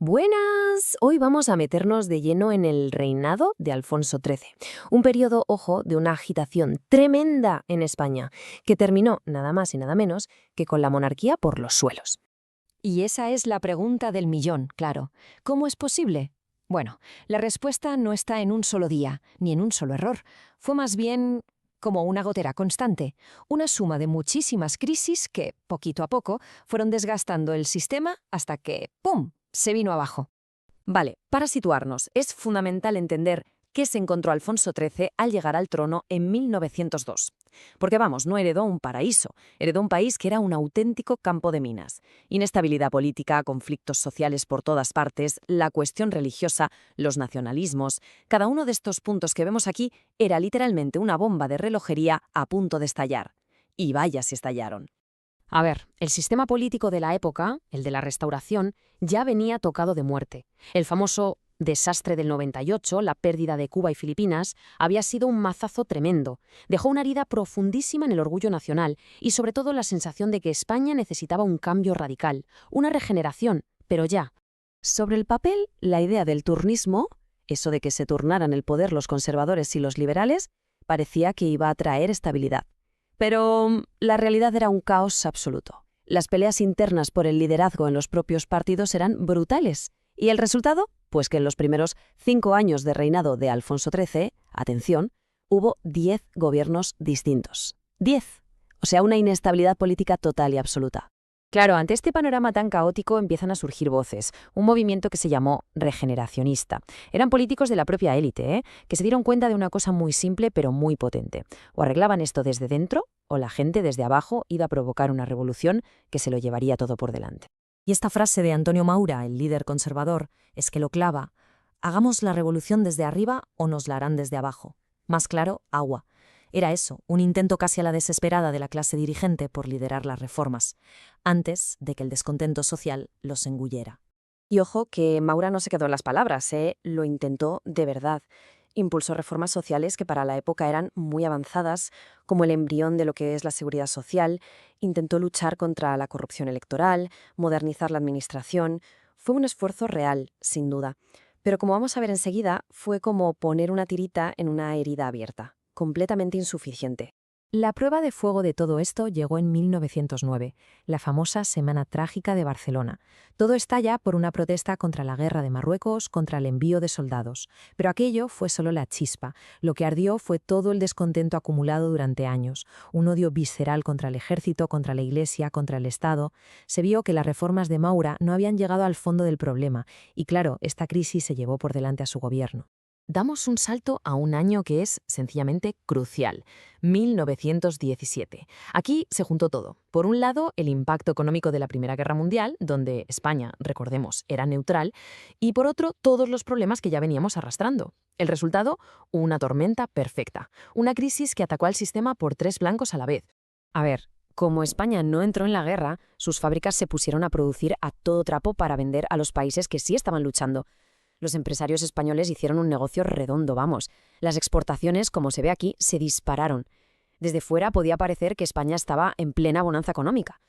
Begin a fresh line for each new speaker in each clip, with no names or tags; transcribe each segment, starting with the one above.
Buenas, hoy vamos a meternos de lleno en el reinado de Alfonso XIII, un periodo, ojo, de una agitación tremenda en España, que terminó nada más y nada menos que con la monarquía por los suelos.
Y esa es la pregunta del millón, claro. ¿Cómo es posible? Bueno, la respuesta no está en un solo día, ni en un solo error. Fue más bien como una gotera constante, una suma de muchísimas crisis que, poquito a poco, fueron desgastando el sistema hasta que, ¡pum!, se vino abajo.
Vale, para situarnos, es fundamental entender qué se encontró Alfonso XIII al llegar al trono en 1902. Porque vamos, no heredó un paraíso, heredó un país que era un auténtico campo de minas. Inestabilidad política, conflictos sociales por todas partes, la cuestión religiosa, los nacionalismos. Cada uno de estos puntos que vemos aquí era literalmente una bomba de relojería a punto de estallar. Y vaya si estallaron.
A ver, el sistema político de la época, el de la Restauración, ya venía tocado de muerte. El famoso desastre del 98, la pérdida de Cuba y Filipinas, había sido un mazazo tremendo. Dejó una herida profundísima en el orgullo nacional y sobre todo la sensación de que España necesitaba un cambio radical, una regeneración, pero ya.
Sobre el papel, la idea del turnismo, eso de que se turnaran el poder los conservadores y los liberales, parecía que iba a traer estabilidad. Pero la realidad era un caos absoluto. Las peleas internas por el liderazgo en los propios partidos eran brutales. ¿Y el resultado? Pues que en los primeros 5 años de reinado de Alfonso XIII, atención, hubo 10 gobiernos distintos. 10. O sea, una inestabilidad política total y absoluta. Claro, ante este panorama tan caótico empiezan a surgir voces, un movimiento que se llamó regeneracionista. Eran políticos de la propia élite, que se dieron cuenta de una cosa muy simple pero muy potente. O arreglaban esto desde dentro, o la gente desde abajo iba a provocar una revolución que se lo llevaría todo por delante. Y esta frase de Antonio Maura, el líder conservador, es que lo clava: hagamos la revolución desde arriba o nos la harán desde abajo. Más claro, agua. Era eso, un intento casi a la desesperada de la clase dirigente por liderar las reformas, antes de que el descontento social los engullera. Y ojo que Maura no se quedó en las palabras, lo intentó de verdad. Impulsó reformas sociales que para la época eran muy avanzadas, como el embrión de lo que es la seguridad social, intentó luchar contra la corrupción electoral, modernizar la administración. Fue un esfuerzo real, sin duda. Pero como vamos a ver enseguida, fue como poner una tirita en una herida abierta. Completamente insuficiente. La prueba de fuego de todo esto llegó en 1909, la famosa Semana Trágica de Barcelona. Todo estalla por una protesta contra la guerra de Marruecos, contra el envío de soldados. Pero aquello fue solo la chispa. Lo que ardió fue todo el descontento acumulado durante años, un odio visceral contra el ejército, contra la Iglesia, contra el Estado. Se vio que las reformas de Maura no habían llegado al fondo del problema, y claro, esta crisis se llevó por delante a su gobierno. Damos un salto a un año que es sencillamente crucial, 1917. Aquí se juntó todo. Por un lado, el impacto económico de la Primera Guerra Mundial, donde España, recordemos, era neutral, y por otro, todos los problemas que ya veníamos arrastrando. El resultado, una tormenta perfecta, una crisis que atacó al sistema por 3 flancos a la vez. A ver, como España no entró en la guerra, sus fábricas se pusieron a producir a todo trapo para vender a los países que sí estaban luchando. Los empresarios españoles hicieron un negocio redondo, vamos. Las exportaciones, como se ve aquí, se dispararon. Desde fuera podía parecer que España estaba en plena bonanza económica.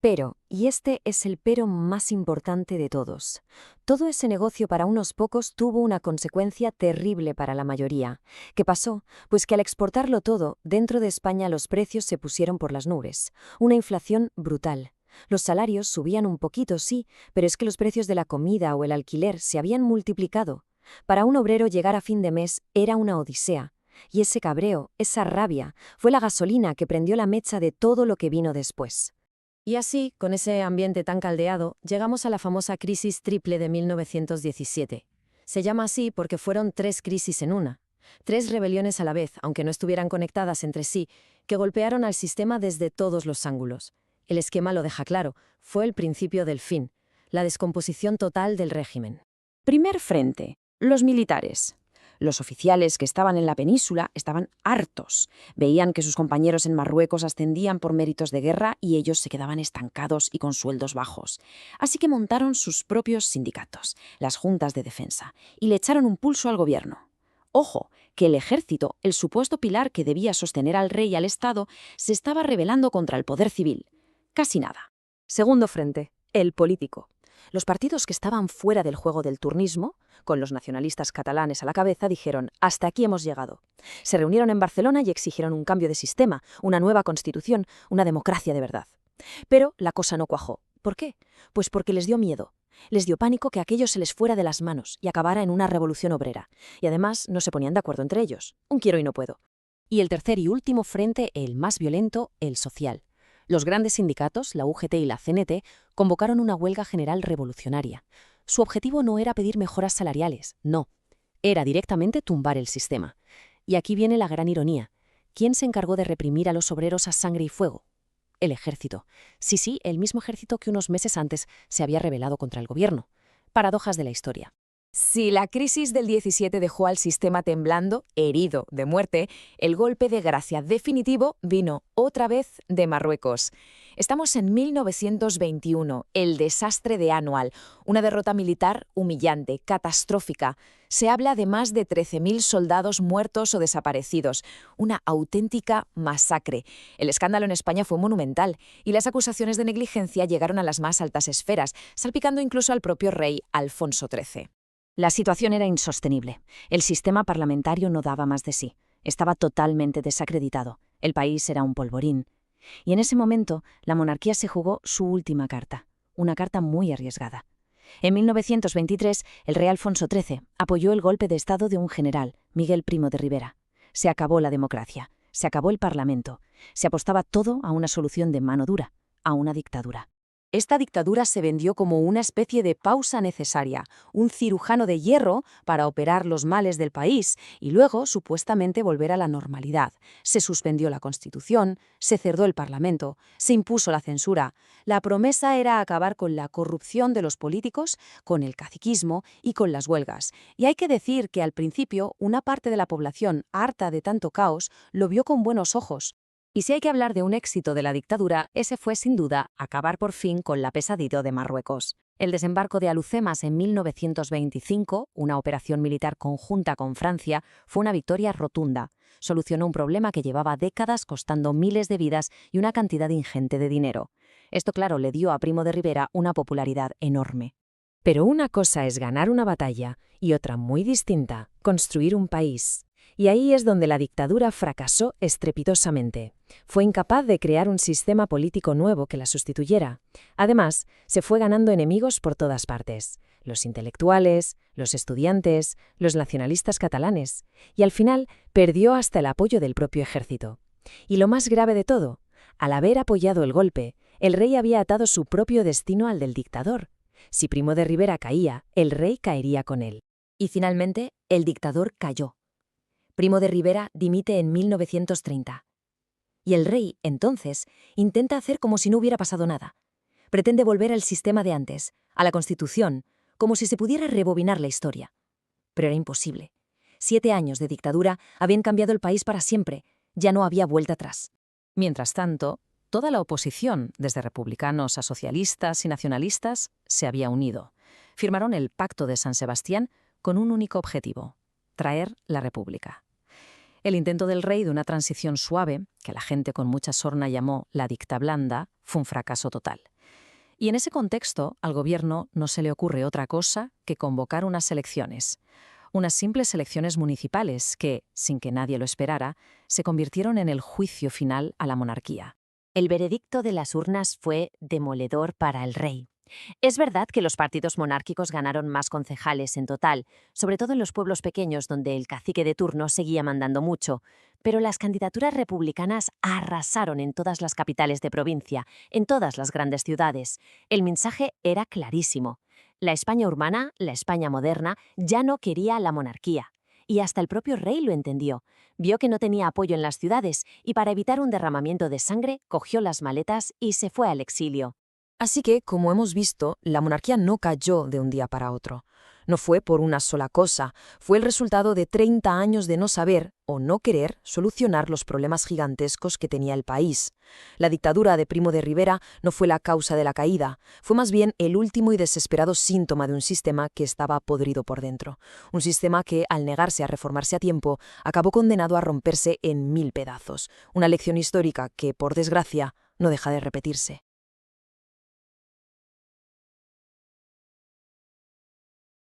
Pero, y este es el pero más importante de todos, todo ese negocio para unos pocos tuvo una consecuencia terrible para la mayoría. ¿Qué pasó? Pues que al exportarlo todo, dentro de España los precios se pusieron por las nubes. Una inflación brutal. Los salarios subían un poquito, sí, pero es que los precios de la comida o el alquiler se habían multiplicado. Para un obrero llegar a fin de mes era una odisea. Y ese cabreo, esa rabia, fue la gasolina que prendió la mecha de todo lo que vino después. Y así, con ese ambiente tan caldeado, llegamos a la famosa crisis triple de 1917. Se llama así porque fueron 3 crisis en una. 3 rebeliones a la vez, aunque no estuvieran conectadas entre sí, que golpearon al sistema desde todos los ángulos. El esquema lo deja claro, fue el principio del fin, la descomposición total del régimen. Primer frente, los militares. Los oficiales que estaban en la península estaban hartos. Veían que sus compañeros en Marruecos ascendían por méritos de guerra y ellos se quedaban estancados y con sueldos bajos. Así que montaron sus propios sindicatos, las juntas de defensa, y le echaron un pulso al gobierno. Ojo, que el ejército, el supuesto pilar que debía sostener al rey y al Estado, se estaba rebelando contra el poder civil. Casi nada. Segundo frente, el político. Los partidos que estaban fuera del juego del turnismo, con los nacionalistas catalanes a la cabeza, dijeron: hasta aquí hemos llegado. Se reunieron en Barcelona y exigieron un cambio de sistema, una nueva constitución, una democracia de verdad. Pero la cosa no cuajó. ¿Por qué? Pues porque les dio miedo. Les dio pánico que aquello se les fuera de las manos y acabara en una revolución obrera. Y además no se ponían de acuerdo entre ellos. Un quiero y no puedo. Y el tercer y último frente, el más violento, el social. Los grandes sindicatos, la UGT y la CNT, convocaron una huelga general revolucionaria. Su objetivo no era pedir mejoras salariales, no. Era directamente tumbar el sistema. Y aquí viene la gran ironía. ¿Quién se encargó de reprimir a los obreros a sangre y fuego? El ejército. Sí, el mismo ejército que unos meses antes se había rebelado contra el gobierno. Paradojas de la historia.
Si la crisis del 17 dejó al sistema temblando, herido de muerte, el golpe de gracia definitivo vino otra vez de Marruecos. Estamos en 1921, el desastre de Annual, una derrota militar humillante, catastrófica. Se habla de más de 13.000 soldados muertos o desaparecidos, una auténtica masacre. El escándalo en España fue monumental y las acusaciones de negligencia llegaron a las más altas esferas, salpicando incluso al propio rey Alfonso XIII.
La situación era insostenible. El sistema parlamentario no daba más de sí. Estaba totalmente desacreditado. El país era un polvorín. Y en ese momento, la monarquía se jugó su última carta, una carta muy arriesgada. En 1923, el rey Alfonso XIII apoyó el golpe de Estado de un general, Miguel Primo de Rivera. Se acabó la democracia, se acabó el Parlamento, se apostaba todo a una solución de mano dura, a una dictadura. Esta dictadura se vendió como una especie de pausa necesaria, un cirujano de hierro para operar los males del país y luego, supuestamente, volver a la normalidad. Se suspendió la Constitución, se cerró el Parlamento, se impuso la censura. La promesa era acabar con la corrupción de los políticos, con el caciquismo y con las huelgas. Y hay que decir que al principio una parte de la población, harta de tanto caos, lo vio con buenos ojos. Y si hay que hablar de un éxito de la dictadura, ese fue sin duda acabar por fin con la pesadilla de Marruecos. El desembarco de Alhucemas en 1925, una operación militar conjunta con Francia, fue una victoria rotunda. Solucionó un problema que llevaba décadas costando miles de vidas y una cantidad ingente de dinero. Esto, claro, le dio a Primo de Rivera una popularidad enorme. Pero una cosa es ganar una batalla y otra muy distinta, construir un país. Y ahí es donde la dictadura fracasó estrepitosamente. Fue incapaz de crear un sistema político nuevo que la sustituyera. Además, se fue ganando enemigos por todas partes. Los intelectuales, los estudiantes, los nacionalistas catalanes. Y al final perdió hasta el apoyo del propio ejército. Y lo más grave de todo, al haber apoyado el golpe, el rey había atado su propio destino al del dictador. Si Primo de Rivera caía, el rey caería con él. Y finalmente, el dictador cayó. Primo de Rivera dimite en 1930. Y el rey, entonces, intenta hacer como si no hubiera pasado nada. Pretende volver al sistema de antes, a la Constitución, como si se pudiera rebobinar la historia. Pero era imposible. 7 años de dictadura habían cambiado el país para siempre. Ya no había vuelta atrás. Mientras tanto, toda la oposición, desde republicanos a socialistas y nacionalistas, se había unido. Firmaron el Pacto de San Sebastián con un único objetivo: traer la República. El intento del rey de una transición suave, que la gente con mucha sorna llamó la dicta blanda, fue un fracaso total. Y en ese contexto, al gobierno no se le ocurre otra cosa que convocar unas elecciones. Unas simples elecciones municipales que, sin que nadie lo esperara, se convirtieron en el juicio final a la monarquía. El veredicto de las urnas fue demoledor para el rey. Es verdad que los partidos monárquicos ganaron más concejales en total, sobre todo en los pueblos pequeños donde el cacique de turno seguía mandando mucho, pero las candidaturas republicanas arrasaron en todas las capitales de provincia, en todas las grandes ciudades. El mensaje era clarísimo. La España urbana, la España moderna, ya no quería la monarquía. Y hasta el propio rey lo entendió. Vio que no tenía apoyo en las ciudades y para evitar un derramamiento de sangre, cogió las maletas y se fue al exilio. Así que, como hemos visto, la monarquía no cayó de un día para otro. No fue por una sola cosa, fue el resultado de 30 años de no saber o no querer solucionar los problemas gigantescos que tenía el país. La dictadura de Primo de Rivera no fue la causa de la caída, fue más bien el último y desesperado síntoma de un sistema que estaba podrido por dentro. Un sistema que, al negarse a reformarse a tiempo, acabó condenado a romperse en 1000 pedazos. Una lección histórica que, por desgracia, no deja de repetirse.